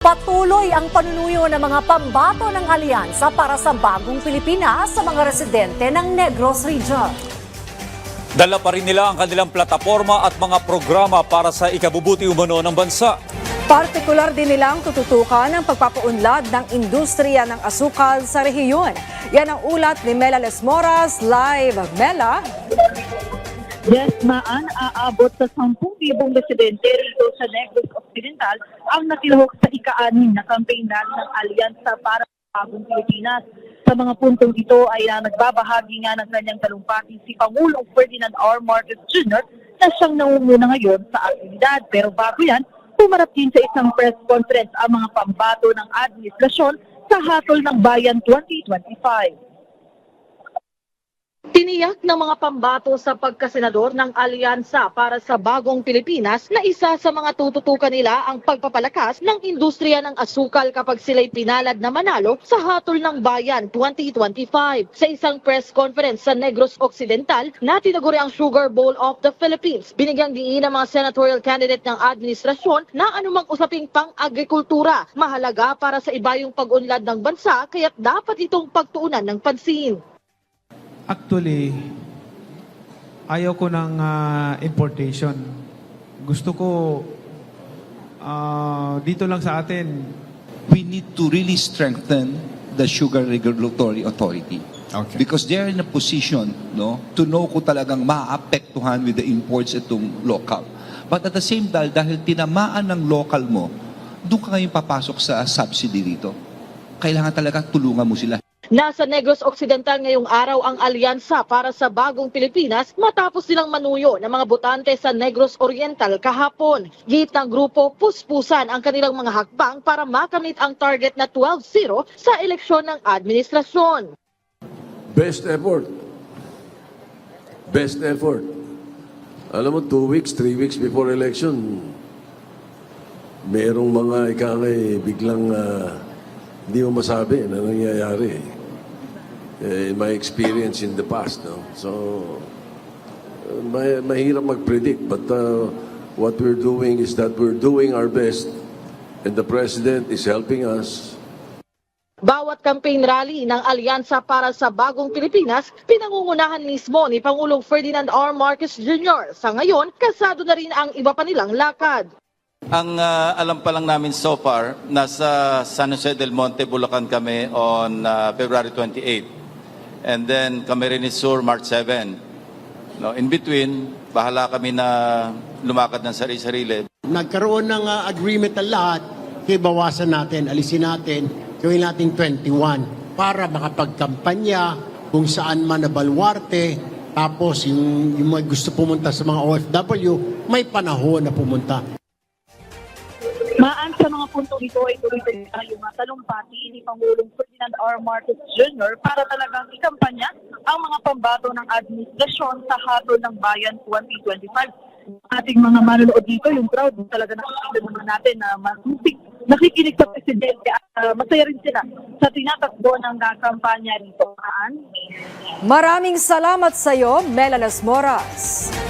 Patuloy ang panunuyo ng mga pambato ng alyansa para sa bagong Pilipinas sa mga residente ng Negros Region. Dala pa rin nila ang kanilang plataporma at mga programa para sa ikabubuti umano ng bansa. Partikular din nilang tututukan ang pagpapaunlad ng industriya ng asukal sa rehiyon. Yan ang ulat ni Mela Lesmoras. Live, Mela. Yes, aabot sa 10,000 residente rito sa Negros Occidental ang natilhok sa ika-6 na campaign rally ng Alyansa para sa Bagong Pilipinas. Sa mga puntong ito ay nagbabahagi nga ng kanyang talumpati si Pangulong Ferdinand R. Marcos Jr. na siyang nangunguna ngayon sa aktibidad. Pero bago yan, pumarap din sa isang press conference ang mga pambato ng administrasyon sa Hatol ng Bayan 2025. Tiniyak ng mga pambato sa pagkasenador ng Alyansa para sa Bagong Pilipinas na isa sa mga tututukan nila ang pagpapalakas ng industriya ng asukal kapag sila'y pinalad na manalo sa Hatol ng Bayan 2025. Sa isang press conference sa Negros Occidental na tinaguri ang Sugar Bowl of the Philippines, binigyang diin ng mga senatorial candidate ng administrasyon na anumang usaping pang-agrikultura mahalaga para sa ibayong pag-unlad ng bansa kaya't dapat itong pagtuunan ng pansin. Actually, ayaw ko ng importation. Gusto ko dito lang sa atin. We need to really strengthen the Sugar Regulatory Authority. Okay. Because they're in a position to know kung talagang maapektuhan with the imports itong local. But at the same time, dahil tinamaan ng local mo, doon ka ngayon papasok sa subsidy dito. Kailangan talaga tulungan mo sila. Nasa Negros Occidental ngayong araw ang Alyansa para sa Bagong Pilipinas matapos silang manuyo ng mga botante sa Negros Oriental kahapon. Git ng grupo, puspusan ang kanilang mga hakbang para makamit ang target na 12-0 sa eleksyon ng administrasyon. Best effort. Best effort. Alam mo, 2 weeks, 3 weeks before election, merong mga ikangay biglang hindi mo masabi na nangyayari. In my experience in the past, so mahirap mag-predict, but what we're doing is that we're doing our best and the President is helping us. Bawat campaign rally ng Alyansa para sa Bagong Pilipinas, pinangungunahan mismo ni Pangulong Ferdinand R. Marcos Jr. Sa ngayon, kasado na rin ang iba pa nilang lakad. Ang alam pa lang namin so far, nasa San Jose del Monte, Bulacan kami on February 28. And then Camarines Sur, March 7. No, in between, bahala kami na lumakad ng sarili-sarili. Nagkaroon ng agreement ang lahat, kaya bawasan natin, alisin natin, gawin natin 21 para makapagkampanya kung saan man na baluarte. Tapos yung mga gusto pumunta sa mga OFW, may panahon na pumunta. Maan sa mga puntong ito ay tuloy-tuloy yung talumpati ni Pangulong Ferdinand R. Marcos Jr. para talagang ikampanya ang mga pambato ng administrasyon sa Hatol ng Bayan 2025. Ating mga manonood dito, yung crowd, talaga nakikita naman natin na nakikinig sa Presidente at masaya rin sila sa tinatakbo ng kampanya rito. Maraming salamat sa iyo, Mela Lesmoras.